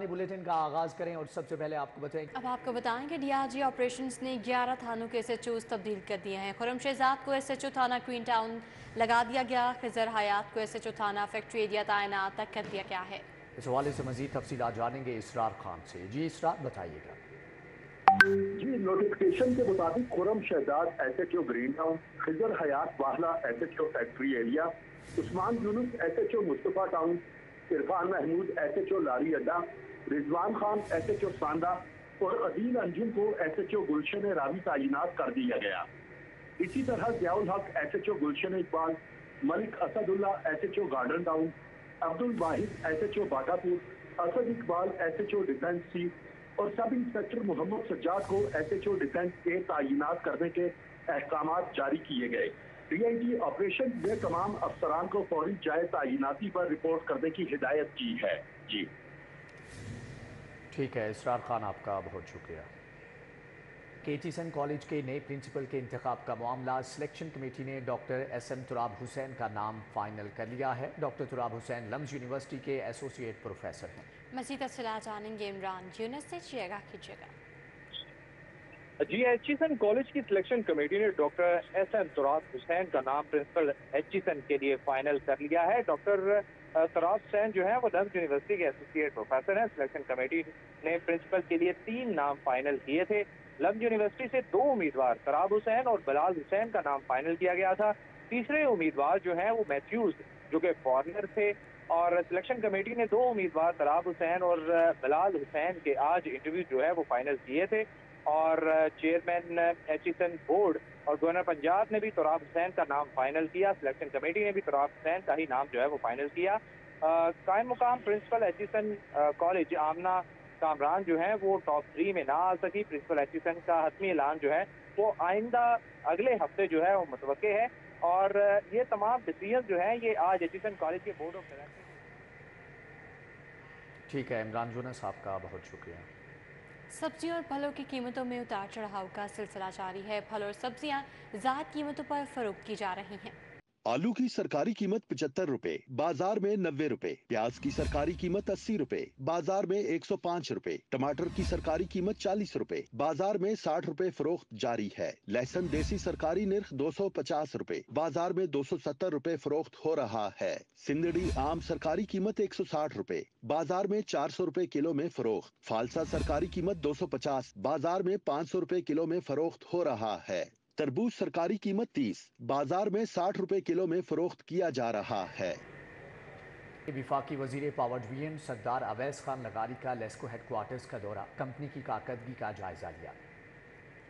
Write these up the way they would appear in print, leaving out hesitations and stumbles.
Bulletin का आगाज करें और सबसे पहले आपको बताएं। अब आपको बताएं कि डीआरजी ऑपरेशंस ने 11 थानों के एसएचओज तब्दील कर दिए हैं। खुर्रम शहजाद को एसएचओ थाना क्वीन टाउन लगा दिया गया। खिजर हयात को एसएचओ थाना फैक्ट्री एरिया तैनात तक कर दिया गया है। इस हवाले से मजीद तफसीलात जानेंगे इसरार खान से। जी इसरार, बताइएगा। जी, नोटिफिकेशन के मुताबिक Khurram Shahzad SHO Green Town, Khizar Hayat Wahla SHO Factory Area, Usman Younus SHO Mustafa Town, Irfan Mahmood SHO Lari Adda, Rizwan Khan SHO सांदा और अदील अंजुम को एसएचओ गुलशन रावी तैनात कर दिया गया। इसी तरह Ziaul Haq SHO Gulshan Iqbal, Malik Asadullah SHO Garden Town, Abdul Wahid SHO Batapur, Asad Iqbal SHO Defence C और सब इंस्पेक्टर मोहम्मद सज्जाद को एसएचओ डिफेंस के तैनात करने के अहकामात जारी किए गए। डीआईजी ऑपरेशन ने तमाम अफसरान को फौरी जाए तैनाती पर रिपोर्ट करने की हिदायत की है। जी ठीक है इसरार खान, आपका बहुत शुक्रिया। केटीसन कॉलेज के नए प्रिंसिपल के इंतखाब का मामला, सिलेक्शन कमेटी ने डॉक्टर एसएम तुराब हुसैन का नाम फाइनल कर लिया है। Doctor Turab Hussain lumps university के एसोसिएट प्रोफेसर हैं। मज़ीद तफसीलात जानेंगे इमरान यूनुस से। कीजिएगा। जी, एचईसन कॉलेज की सिलेक्शन कमेटी ने डॉक्टर एसएम तुराब हुसैन का नाम प्रिंसिपल एचईसन के लिए फाइनल कर लिया है। डॉक्टर तुराब हुसैन जो है वो लम्स यूनिवर्सिटी के एसोसिएट प्रोफेसर हैं। सिलेक्शन कमेटी ने प्रिंसिपल के लिए 3 नाम फाइनल किए थे। लम्स यूनिवर्सिटी से 2 उम्मीदवार तुराब हुसैन और बिलाल हुसैन का नाम फाइनल किया गया था। तीसरे उम्मीदवार जो है वो मैथ्यूज जो कि फॉरनर थे, और सिलेक्शन कमेटी ने 2 उम्मीदवार तुराब हुसैन और बिलाल हुसैन के आज इंटरव्यू जो है वो फाइनल किए थे। और चेयरमैन एचईसन बोर्ड और गवर्नर पंजाब ने भी तुराब हुसैन का नाम फाइनल किया। सिलेक्शन कमेटी ने भी तुराब हुसैन का ही नाम जो है वो फाइनल किया। कायम मुकाम प्रिंसिपल एचईसन कॉलेज आमना कामरान जो है वो टॉप 3 में ना आ सकी। प्रिंसिपल एचईसन का हतमी ऐलान जो है वो आइंदा अगले हफ्ते जो है वो मुतवक्के है, और ये तमाम डिसीजन जो है ये आज एचईसन कॉलेज के बोर्ड ऑफ डायरेक्टर। ठीक है इमरान यूनुस, आपका बहुत शुक्रिया। सब्जियों और फलों की कीमतों में उतार चढ़ाव का सिलसिला जारी है। फल और सब्जियां ज़ायद कीमतों पर फरोख्त की जा रही हैं। आलू की सरकारी कीमत 75 रुपए, बाजार में 90 रुपए। प्याज की सरकारी कीमत 80 रुपए, बाजार में 105 रुपए। टमाटर की सरकारी कीमत 40 रुपए, बाजार में 60 रुपए फरोख्त जारी है। लहसुन देसी सरकारी निर्ख 250 रुपए, बाजार में 270 रुपए फरोख्त हो रहा है। सिंदड़ी आम सरकारी कीमत 160 रुपए, बाजार में 400 रुपए किलो में फरोख्त। फालसा सरकारी कीमत 250, बाजार में 500 रुपए किलो में फरोख्त हो रहा है। तरबूज सरकारी कीमत 30, बाजार में 60 रुपए किलो में फरोख्त किया जा रहा है। वफाकी वजीर पावर डिवीजन सरदार अवैस खान लगारी का लेस्को हेडक्वार्टर्स का दौरा, कंपनी की कारकर्दगी का जायजा लिया।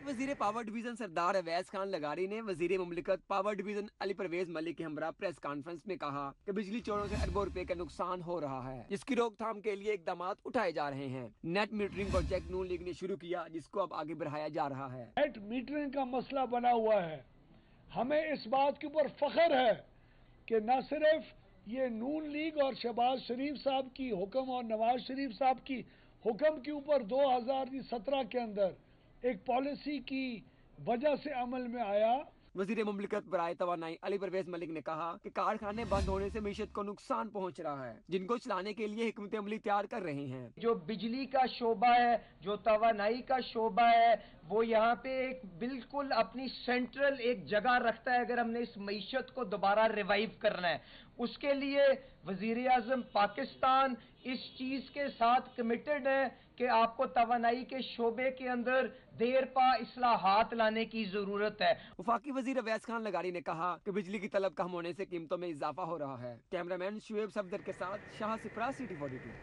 वजीर पावर डिवीजन सरदार अवैस खान लगारी ने वजीर मुमलिकत पावर डिवीजन अली परवेज मलिक के हमरा प्रेस कॉन्फ्रेंस में कहा कि बिजली चोरों से अरबों रुपए का नुकसान हो रहा है, जिसकी रोकथाम के लिए इकदाम उठाए जा रहे हैं। नेट मीटरिंग प्रोजेक्ट नून लीग ने शुरू किया, जिसको अब आगे बढ़ाया जा रहा है। नेट मीटरिंग का मसला बना हुआ है। हमें इस बात के ऊपर फख्र है कि न सिर्फ ये नून लीग और शहबाज शरीफ साहब की हुक्म और नवाज शरीफ साहब की हुक्म के ऊपर 2017 के अंदर एक पॉलिसी की वजह से अमल में आया। वजीर मुमलिकत बराए तवानाई अली परवेज मलिक ने कहा कि कारखाने बंद होने से मीशत को नुकसान पहुंच रहा है, जिनको चलाने के लिए हिकमत अमली तैयार कर रहे हैं। जो बिजली का शोबा है, जो तवानाई का शोबा है, वो यहाँ पे एक बिल्कुल अपनी सेंट्रल एक जगह रखता है। अगर हमने इस मीशत को दोबारा रिवाइव करना है, उसके लिए वजीर आजम पाकिस्तान इस चीज के साथ कमिटेड है कि आपको तवानाई के शोबे के अंदर देर पा इस्लाहात लाने की जरूरत है। वफाकी वजीर अवैस खान लगारी ने कहा कि बिजली की तलब कम होने से कीमतों में इजाफा हो रहा है। कैमरामैन शुएब सफदर के साथ शाह सिफरा, सिटी 42।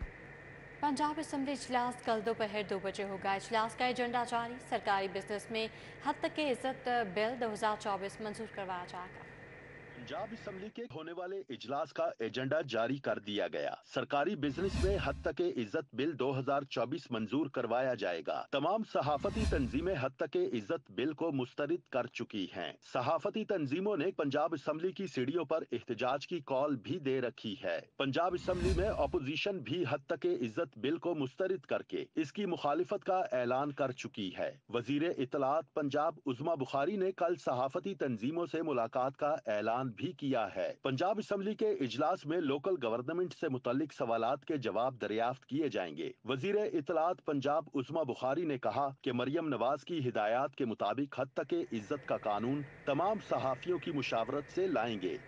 पंजाब असम्बली इजलास कल दोपहर 2 बजे होगा। इजलास का एजेंडा जारी, सरकारी बिजनेस में हद तक के इज्जत बिल 2024 मंजूर करवाया जाएगा। पंजाब असम्बली के होने वाले इजलास का एजेंडा जारी कर दिया गया। सरकारी बिजनेस में हद तक इज्जत बिल 2024 मंजूर करवाया जाएगा। तमाम सहाफती तंजीमें हद तक इज्जत बिल को मुस्तरद कर चुकी हैं। सहाफती तंजीमों ने पंजाब असम्बली की सीढ़ियों पर एहतजाज की कॉल भी दे रखी है। पंजाब असम्बली में अपोजिशन भी हद तक इज्जत बिल को मुस्तरद करके इसकी मुखालिफत का ऐलान कर चुकी है। वजीर इत्तलात पंजाब उज़मा बुखारी ने कल सहाफती तंजीमों से मुलाकात का ऐलान भी किया है। पंजाब असम्बली के इजलास में लोकल गवर्नमेंट से मुतल्लिक सवालात के जवाब दरियाफ्त किए जाएंगे। वजीर इत्तलात पंजाब उस्मा बुखारी ने कहा कि मरियम नवाज की हिदायत के मुताबिक हद तक इज्जत का कानून तमाम सहाफियों की मुशावरत से लाएंगे।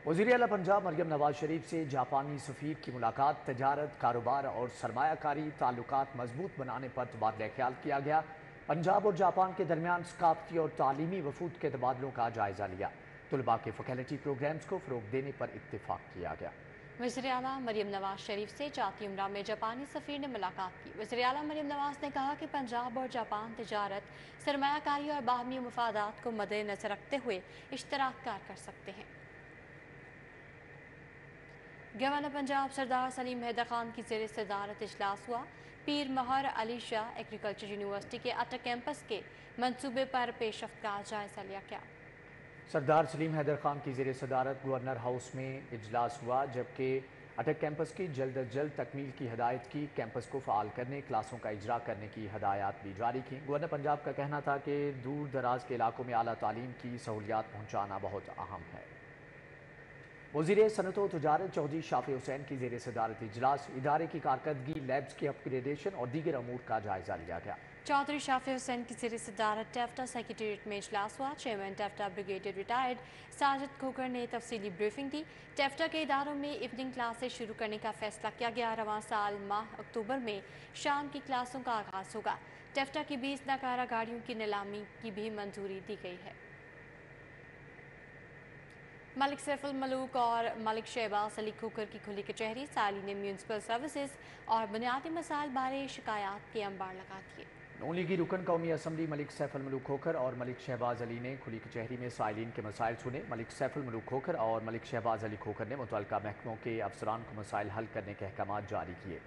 वज़ीर आला पंजाब मरियम नवाज शरीफ से जापानी सफ़ीर की मुलाकात, तजारत, कारोबार और सरमायाकारी ताल्लुकात मजबूत बनाने पर तबादला ख्याल किया गया। पंजाब और जापान के दरमियान सकाफती और तालीमी वफूद के तबादलों का जायजा लिया। तुलबा के फैकल्टी प्रोग्राम्स को फ़रोग देने पर इत्तेफाक किया गया। वज़ीर आला मरियम नवाज शरीफ से जाती उम्रा में जापानी सफ़ीर ने मुलाकात की। वज़ीर आला मरियम नवाज ने कहा कि पंजाब और जापान तजारत, सरमायाकारी और बाहमी मफादात को मद्देनज़र रखते हुए इश्तराक कर सकते हैं। गवर्नर पंजाब सरदार सलीम हैदर खान की ज़ेर सदारत इजलास हुआ। पीर महर अली शाह एग्रीकल्चर यूनिवर्सिटी के अटक कैंपस के मंसूबे पर पेशरफ्त का जायजा लिया गया। सरदार सलीम हैदर खान की ज़ेर सदारत गवर्नर हाउस में इजलास हुआ, जबकि अटक कैंपस की जल्द अज जल्द तकमील की हदायत की। कैंपस को फ़ाल करने, क्लासों का इजरा करने की हदायत भी जारी की। गवर्नर पंजाब का कहना था कि दूर दराज के इलाकों में आला तालीम की सहूलियात पहुँचाना बहुत अहम है। वज़ीर सनअत व तजारत चौधरी शाफी हुसैन की ज़ेर सदारत इजलास, इदारे की कारकर्दगी, लैब्स की अपग्रेडेशन और दीगर अमूर का जायजा लिया गया। चौधरी शाफी हुसैन की ज़ेर सदारत टेफ्टा सेक्रेटेरिएट में इजलास हुआ। Chairman TEFTA brigadier retired Sajid Khokhar ने तफसीली ब्रीफिंग दी। टेफ्टा के इदारों में इवनिंग क्लासेस शुरू करने का फैसला किया गया। रवां साल माह अक्टूबर में शाम की क्लासों का आगाज़ होगा। टेफ्टा की 20 नाकारा गाड़ियों की नीलामी की भी मंजूरी दी गई है। मलिक सैफुल मलूक और मलिक शहबाज अली खोकर की खुली कचहरी। साली ने म्यूनसिपल सर्विसेज और बुनियादी मसाइल बारे शिकायत के अंबार लगा दिए। नून लीगी रुकन कौमी असम्बली मलिक सैफुल मलूक खोकर और मलिक शहबाज अली ने खुली कचहरी में साइलिन के मसाइल सुने। मलिक सैफुल मलूक खोकर और मलिक शहबाज अली खोकर ने मुतल्लिका महकमों के अफसरान को मसाइल हल करने के अहकामात जारी किए।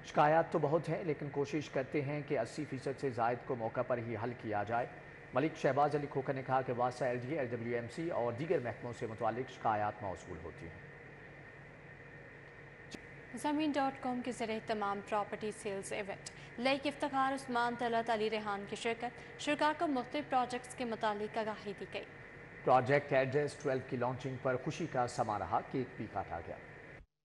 शिकायत तो बहुत हैं, लेकिन कोशिश करते हैं कि 80% से ज़ायद को मौका पर ही हल किया जाए। मलिक शहबाज अली खोकर ने कहा कि वासा LDA, LWMC और दीगर महकमों से मुतालिक शिकायत मौसूल होती हैं। ज़मीन.com के ज़रिए तमाम property sales event, like Iftikhar Usman Talat Ali Rehan की शिरकत। शुरका को मुख्तलिफ प्रोजेक्ट्स के मुतालिक आगाही दी गई। प्रोजेक्ट एड्रेस 12 की लॉन्चिंग पर खुशी का समा रहा, केक भी काटा गया।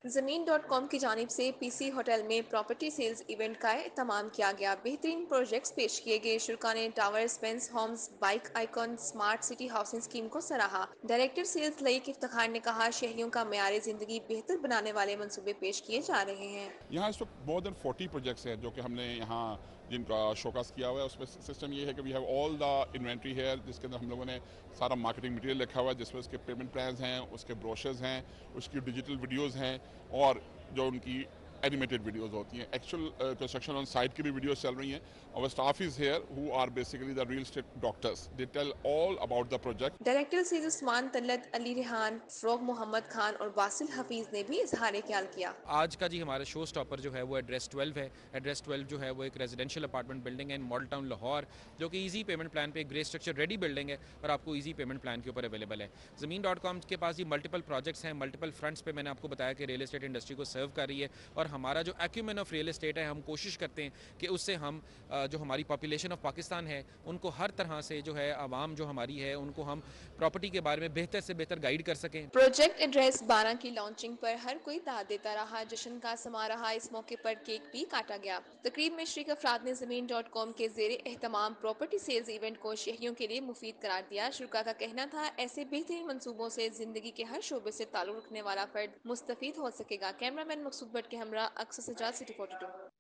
ज़मीन.com की जानिब से PC होटल में प्रॉपर्टी सेल्स इवेंट का एहतमाम किया गया। बेहतरीन प्रोजेक्ट्स पेश किए गए। शुरका ने टावर, स्पेंस होम्स, बाइक icon, smart city housing scheme को सराहा। डायरेक्टर सेल्स लईक इफ्तिखार ने कहा, शहरियों का मेयार ज़िंदगी बेहतर बनाने वाले मंसूबे पेश किए जा रहे हैं। यहाँ इस वक्त मोर देन 40 प्रोजेक्ट्स हैं जो कि हमने यहाँ जिनका शोकास किया हुआ है। उसमें सिस्टम ये है कि we have all the inventory है, जिसके अंदर हम लोगों ने सारा मार्केटिंग मटेरियल रखा हुआ है, जिसमें उसके पेमेंट प्लान्स हैं, उसके ब्रोशर्स हैं, उसकी डिजिटल वीडियोस हैं और जो उनकी एनिमेटेड वीडियोस होती हैं। एक्चुअल कंस्ट्रक्शन ऑन साइट की भी वीडियोस चल रही हैं। और staff is here who are basically the real estate doctors. They tell all about the project. Director sales Usman Talat Ali Rehan, Farogh Muhammad Khan और बासिल हफीज़ ने भी इजहार ख्याल किया। आज का जी हमारा शो स्टॉपर जो है वो एड्रेस 12 है। एड्रेस 12 जो है वो एक रेजिडेंशियल अपार्टमेंट बिल्डिंग है इन मॉडल टाउन लाहौर, जो कि इजी पेमेंट प्लान पे एक ग्रे स्ट्रक्चर रेडी बिल्डिंग है और आपको इजी पेमेंट प्लान के ऊपर अवेलेबल है। ज़मीन.com के पास ये मल्टीपल प्रोजेक्ट्स हैं, मल्टीपल फ्रंट्स पे मैंने आपको बताया कि रियल एस्टेट इंडस्ट्री को सर्व कर रही है। और हमारा जो एक्यूमेन ऑफ रियल एस्टेट है, हम कोशिश करते हैं कि उससे हम जो हमारी पॉपुलेशन ऑफ पाकिस्तान है उनको हर तरह से जो है आवाम जो हमारी है उनको हम प्रॉपर्टी के बारे में बेहतर से बेहतर गाइड कर सकें। प्रोजेक्ट एड्रेस 12 की लॉन्चिंग पर हर कोई दाद देता रहा, जश्न का समा रहा। इस मौके पर केक भी काटा गया। तकरीब में शरीक अफराद ने ज़मीन.com के ज़ेरे एहतमाम प्रॉपर्टी सेल्स इवेंट को शहरियों के लिए मुफीद करार दिया। शुरका का कहना था, ऐसे बेहतरीन मंसूबों से जिंदगी के हर शोबे से ताल्लुक रखने वाला फर्द मुस्तफीद हो सकेगा। कैमरामैन मकसूद भट्ट के हमरा अक्सर Sajjad, City 42।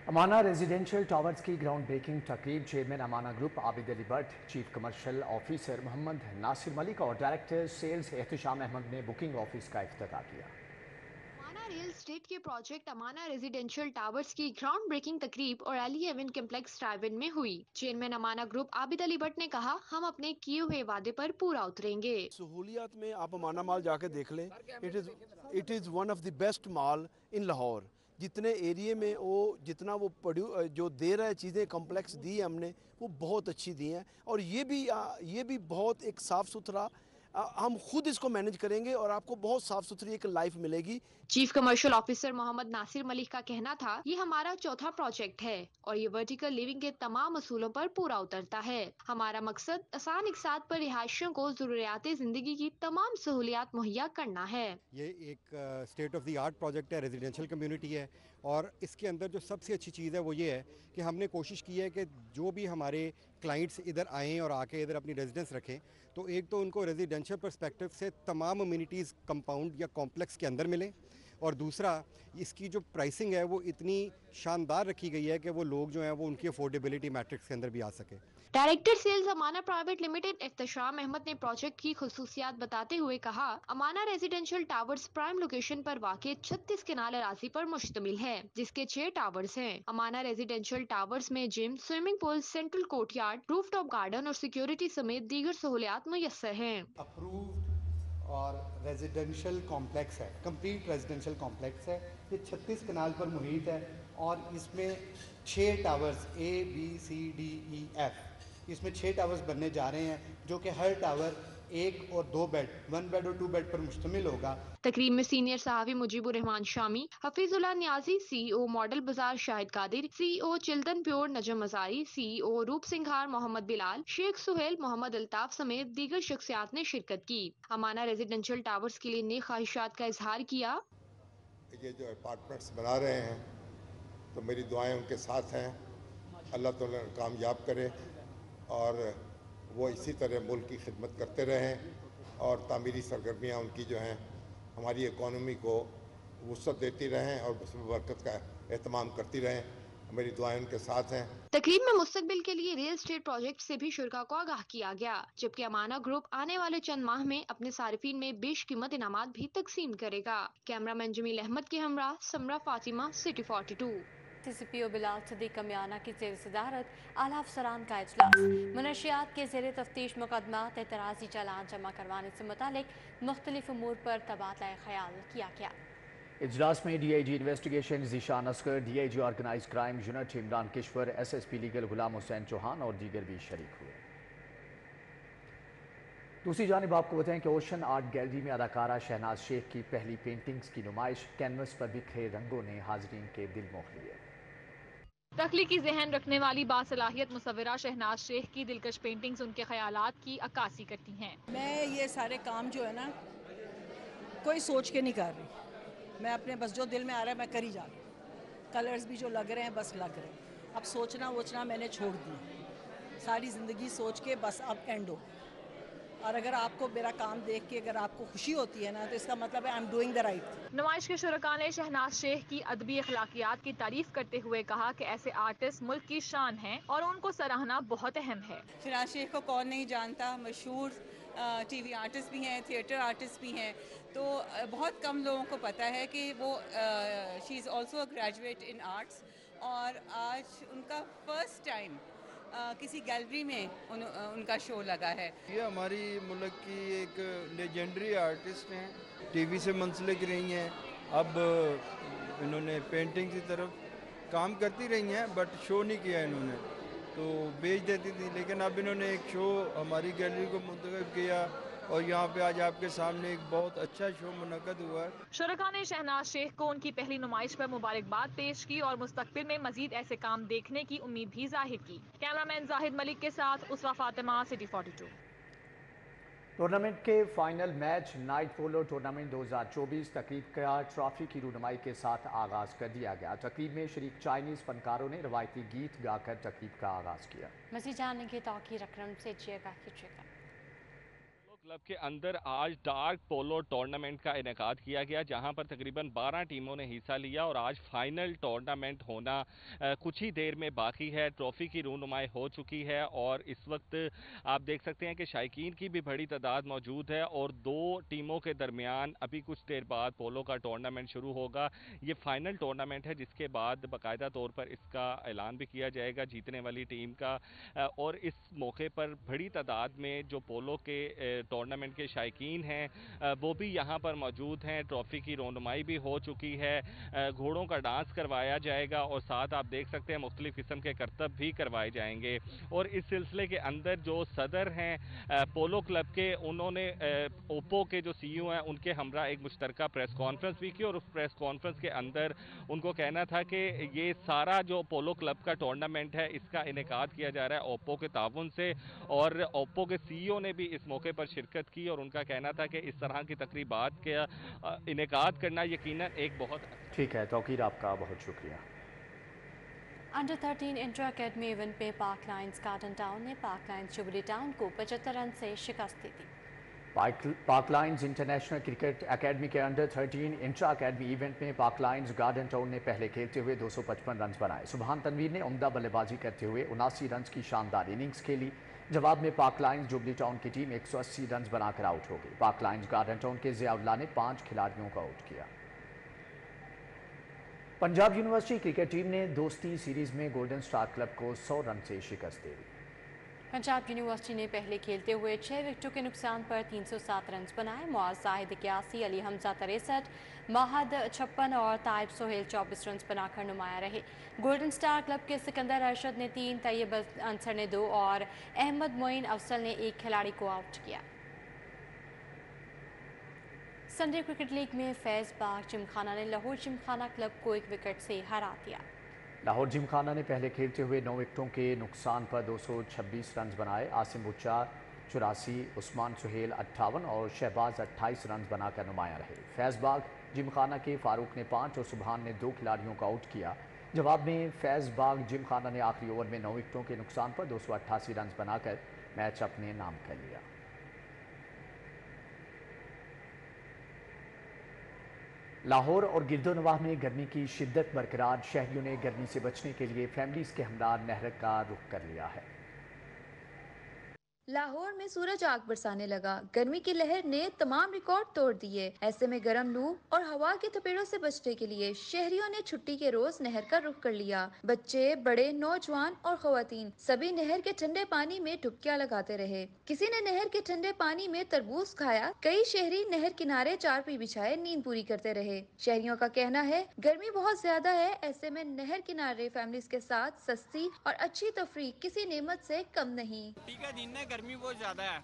Amana residential towers की ग्राउंड ब्रेकिंग तकरीब chairman Amana group Abid Ali Bhatt, chief commercial officer Mohammad Nasir Malik और डायरेक्टर सेल्स एहतिशाम अहमद ने बुकिंग ऑफिस का इफ्तिताह किया। अमाना रियल एस्टेट के प्रोजेक्ट अमाना रेजिडेंशियल टावर्स की ग्राउंड ब्रेकिंग तकरीब और अली एवन कम्प्लेक्स ट्राइवन में हुई। चेयरमैन अमाना ग्रुप आबिद अली भट्ट ने कहा, हम अपने किए हुए वादे पर पूरा उतरेंगे। सहूलियात में आप अमाना मॉल जाके देख लें, it is one of the best mall इन लाहौर। जितने एरिए में वो जितना वो जो दे रहा है चीज़ें कम्प्लेक्स दी है हमने, वो बहुत अच्छी दी हैं। और ये भी बहुत एक साफ़ सुथरा हम खुद इसको मैनेज करेंगे और आपको बहुत साफ सुथरी एक लाइफ मिलेगी। Chief commercial officer Mohammad Nasir Malik का कहना था, ये हमारा चौथा प्रोजेक्ट है और ये वर्टिकल लिविंग के तमाम असूलों पर पूरा उतरता है। हमारा मकसद आसान इकसात पर रिहायशियों को जरूरियात जिंदगी की तमाम सहूलियात मुहैया करना है। ये एक state of the art project है, रेजिडेंशियल कम्युनिटी है और इसके अंदर जो सबसे अच्छी चीज़ है वो ये है कि हमने कोशिश की है कि जो भी हमारे क्लाइंट्स इधर आएँ और आके इधर अपनी रेजिडेंस रखें तो एक तो उनको रेजिडेंशियल पर्सपेक्टिव से तमाम अम्यूनिटीज़ कंपाउंड या कॉम्प्लेक्स के अंदर मिलें और दूसरा इसकी जो प्राइसिंग है वो इतनी शानदार रखी गई है कि वो लोग जो हैं वो उनकी अफोर्डेबिलिटी मैट्रिक्स के अंदर भी आ सके। Director sales Amana private limited Iftisham Ahmed ने प्रोजेक्ट की खुसूसियात बताते हुए कहा, Amana residential towers prime location पर वाक़ 36 कनाल अराजी पर मुश्तमिल है, जिसके 6 टावर्स हैं। अमाना रेजिडेंशियल टावर्स में gym, swimming pool, central courtyard, rooftop garden और सिक्योरिटी समेत दीगर सहूलियात मुयस्सर हैं। अप्रूव्ड और रेजिडेंशियल कॉम्प्लेक्स है, कंप्लीट रेजिडेंशियल कॉम्प्लेक्स है। ये 36 कनाल पर मुहित है और इसमें 6 टावर्स ABCDEF, इसमें 6 टावर्स बनने जा रहे हैं जो कि हर टावर 1 और 2 बेड, 1 बेड और 2 बेड पर मुश्तमिल होगा। तकरीब में सीनियर सहाफ़ी Mujibur Rehman Shami, Hafeezullah Niazi, CEO Model Bazaar Shahid Qadir, CEO Chiltan Pure Najam Azari, CEO Roop Singhar Mohammad Bilal, Sheikh Suhail, Mohammad Altaf समेत दीगर शख्सियात ने शिरकत की। अमाना रेजिडेंशियल टावर्स के लिए नेक ख्वाहिशात का इजहार किया। ये जो अपार्टमेंट्स बना रहे हैं तो मेरी दुआएं उनके साथ हैं, अल्लाह ताला कामयाब करे और वो इसी तरह मुल्क की खिदमत करते रहें और तामीरी सरगर्मियाँ उनकी जो हैं हमारी इकॉनमी को वुसअत देती रहें और उसमें बरकत का एहतमाम करती रहें। मेरी दुआएं उनके साथ हैं। तकरीब में मुस्तकबिल के लिए रियल एस्टेट प्रोजेक्ट से भी शुरा को आगाह किया गया, जबकि अमाना ग्रुप आने वाले चंद माह में अपने सारिफीन में बेशकीमत इनामात भी तकसीम करेगा। कैमरामैन जमील अहमद के हमरा समरा फातिमा, सिटी 42। TCPO बिलाल सदीक कमियाना की ज़ेर सदारत आला अफसरान का इजलास, मनशियात के ज़ेर तफ्तीश मुकदमात एतराज़ी चालान जमा करवाने से मुतालिक मुख्तलिफ उमूर पर तबादला ख्याल किया गया। इजलास में DIG investigation Zeeshan Askar, DIG organize crime unit Imran Kishwar, SSP legal Ghulam Hussain Chauhan और दीगर भी शरीक हुए। दूसरी जानिब आपको बताएं कि ओशन आर्ट गैलरी में अदाकारा शहनाज शेख की पहली पेंटिंग्स की नुमाइश, कैनवस पर बिखरे रंगों ने हाजरीन के दिल मोह लिए। तख्लीकी जहन रखने वाली बासलाहियत मुसव्विरा शहनाज शेख की दिलकश पेंटिंग्स उनके ख्यालात की अक्कासी करती हैं। मैं ये सारे काम जो है ना कोई सोच के नहीं कर रही, मैं अपने बस जो दिल में आ रहा है मैं कर ही जा रही हूँ। कलर्स भी जो लग रहे हैं बस लग रहे हैं, अब सोचना वोचना मैंने छोड़ दिया। सारी ज़िंदगी सोच के बस अब एंड हो। और अगर आपको मेरा काम देख के अगर आपको खुशी होती है ना तो इसका मतलब है I am doing the right thing. नुमाइश के शुरका ने शहनाज शेख की अदबी अखलाकियात की तारीफ करते हुए कहा कि ऐसे आर्टिस्ट मुल्क की शान हैं और उनको सराहना बहुत अहम है। शहनाज शेख को कौन नहीं जानता, मशहूर TV आर्टिस्ट भी हैं, थिएटर आर्टिस्ट भी हैं, तो बहुत कम लोगों को पता है कि वो she is also a graduate in arts और आज उनका फर्स्ट टाइम किसी गैलरी में उनका शो लगा है। ये हमारी मुल्क की एक लेजेंडरी आर्टिस्ट हैं, TV से मुंसलिक रही हैं, अब इन्होंने पेंटिंग की तरफ काम करती रही हैं बट शो नहीं किया इन्होंने, तो बेच देती थी, लेकिन अब इन्होंने एक शो हमारी गैलरी को मुंतखब किया और यहाँ पे आज आपके सामने एक बहुत अच्छा शो मुनक्कद हुआ है। शुरका ने शहनाज शेख को उनकी पहली नुमाइश पर मुबारकबाद पेश की और मुस्तकबिल में मजीद ऐसे काम देखने की उम्मीद भी जाहिर की। कैमरामैन जाहिद मलिक के साथ उसवा फातिमा, सिटी 42। टूर्नामेंट के final match night polo tournament 2024 तकरीब का ट्रॉफी की रूनुमाई के साथ आगाज कर दिया गया। तकरीब में शरीक चाइनीज फनकारों ने रवायती गीत गाकर तकरीब का आगाज किया। मज़ीद जानने की तौक़ी रकम से कीजिएगा। क्लब के अंदर आज डार्क पोलो टूर्नामेंट का इनेकाद किया गया, जहां पर तकरीबन 12 टीमों ने हिस्सा लिया और आज फाइनल टूर्नामेंट होना कुछ ही देर में बाकी है। ट्रॉफी की रूनुमाई हो चुकी है और इस वक्त आप देख सकते हैं कि शायकीन की भी बड़ी तादाद मौजूद है और दो टीमों के दरमियान अभी कुछ देर बाद पोलो का टूर्नामेंट शुरू होगा। ये फाइनल टूर्नामेंट है जिसके बाद बाकायदा तौर पर इसका ऐलान भी किया जाएगा जीतने वाली टीम का, और इस मौके पर बड़ी तादाद में जो पोलो के टूर्नामेंट के शायकीन हैं वो भी यहाँ पर मौजूद हैं। ट्रॉफी की रोनुमाई भी हो चुकी है, घोड़ों का डांस करवाया जाएगा और साथ आप देख सकते हैं मुख्तलिफ किस्म के करतब भी करवाए जाएंगे। और इस सिलसिले के अंदर जो सदर हैं पोलो क्लब के, उन्होंने ओप्पो के जो CEO हैं उनके हमरा एक मुश्तरका प्रेस कॉन्फ्रेंस भी की और उस प्रेस कॉन्फ्रेंस के अंदर उनको कहना था कि ये सारा जो पोलो क्लब का टूर्नामेंट है इसका इनेकाद किया जा रहा है ओप्पो के ताउन से। और ओप्पो के CEO ने भी इस मौके पर शिरकत की और उनका कहना था कि इस तरह की तकरीबात का इनेकाद करना यकीनन एक बहुत ठीक है। तौकीर, आपका बहुत शुक्रिया। अंडर 13 इंटर अकेडमी इवेंट में पाक लायंस गार्डन टाउन ने पाक लायंस जुबली टाउन को 75 रन से शिकस्त दी थी। पाक लायंस इंटरनेशनल क्रिकेट अकेडमी के अंडर 13 इंटर अकेडमी इवेंट में पाक लायंस गार्डन टाउन ने पहले खेलते हुए 255 रन बनाए। सुबहान तनवीर ने उम्दा बल्लेबाजी करते हुए 79 रन की शानदार इनिंग्स खेली। जवाब में पाक लायंस जुबली टाउन की टीम 180 रन बनाकर आउट हो गई। पाक लायंस गार्डन टाउन के ज़ियाउल्लाह ने 5 खिलाड़ियों को आउट किया। पंजाब यूनिवर्सिटी क्रिकेट टीम ने दोस्ती सीरीज में गोल्डन स्टार क्लब को 100 रन से शिकस्त दे दी। पंजाब यूनिवर्सिटी ने पहले खेलते हुए 6 विकेटों के नुकसान पर 307 रन बनाए। मुआज जाहिद 81, अली हमजा 63, महद 56 और ताइब सोहेल 24 रन बनाकर नुमाया रहे। गोल्डन स्टार क्लब के सिकंदर अरशद ने 3, तैयब अंसर ने 2 और अहमद मोइन अफसल ने 1 खिलाड़ी को आउट किया। संडे क्रिकेट लीग में फैज़ बाग जिमखाना ने लाहौर जिमखाना क्लब को 1 विकेट से हरा दिया। लाहौर जिमखाना ने पहले खेलते हुए 9 विकेटों के नुकसान पर 226 रन बनाए। आसिम बुच्चा 84, उस्मान सुहेल 58 और शहबाज 28 रन बनाकर नुमाया रहे। फैज़ बाग जिमखाना के फारूक ने 5 और सुबहान ने 2 खिलाड़ियों को आउट किया। जवाब में फैज़ बाग जिमखाना ने आखिरी ओवर में 9 विकेटों के नुकसान पर 288 रन बनाकर मैच अपने नाम कर लिया। लाहौर और गिरदोनवाह में गर्मी की शिद्दत बरकरार। शहरियों ने गर्मी से बचने के लिए फैमिलीज के हमरा नहर का रुख कर लिया है। लाहौर में सूरज आग बरसाने लगा। गर्मी की लहर ने तमाम रिकॉर्ड तोड़ दिए। ऐसे में गर्म लू और हवा के थपेड़ों से बचने के लिए शहरियों ने छुट्टी के रोज नहर का रुख कर लिया। बच्चे, बड़े, नौजवान और खवातीन सभी नहर के ठंडे पानी में डुबकियां लगाते रहे। किसी ने नहर के ठंडे पानी में तरबूज खाया। कई शहरी नहर किनारे चारपाई बिछाए नींद पूरी करते रहे। शहरियों का कहना है गर्मी बहुत ज्यादा है, ऐसे में नहर किनारे फैमिलीज के साथ सस्ती और अच्छी तफरीह किसी नेमत से कम नहीं। गर्मी बहुत ज्यादा है,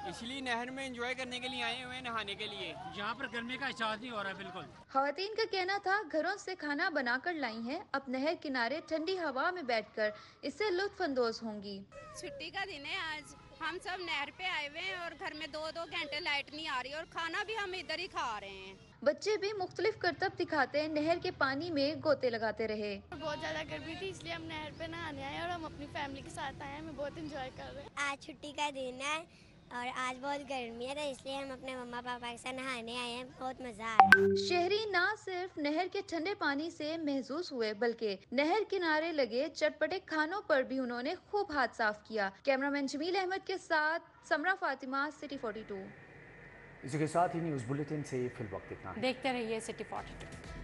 इसलिए नहर में एंजॉय करने के लिए आए हुए हैं, नहाने के लिए। यहाँ पर गर्मी का एहसास नहीं हो रहा है बिल्कुल। खवातीन का कहना था घरों से खाना बनाकर लाई हैं, अब नहर किनारे ठंडी हवा में बैठकर इससे लुत्फ अंदोज होंगी। छुट्टी का दिन है आज, हम सब नहर पे आए हुए हैं और घर में 2-2 घंटे लाइट नहीं आ रही और खाना भी हम इधर ही खा रहे हैं। बच्चे भी मुख्तलिफ करतब दिखाते नहर के पानी में गोते लगाते रहे। बहुत ज्यादा गर्मी थी इसलिए हम नहर पे नहाने आए और हम अपनी फैमिली के साथ आए हैं। हमें बहुत एंजॉय कर रहे हैं। आज छुट्टी का दिन है और आज बहुत गर्मी है, तो इसलिए हम अपने मम्मा पापा के साथ नहाने आए हैं। बहुत मजा आ रहा है। शहरी न सिर्फ नहर के ठंडे पानी से महसूस हुए बल्कि नहर किनारे लगे चटपटे खानों पर भी उन्होंने खूब हाथ साफ किया। कैमरामैन जमील अहमद के साथ समरा फातिमा, सिटी 42। इसी के साथ ही न्यूज़ बुलेटिन से फिल वक्त इतना। देखते रहिए सिटी 42।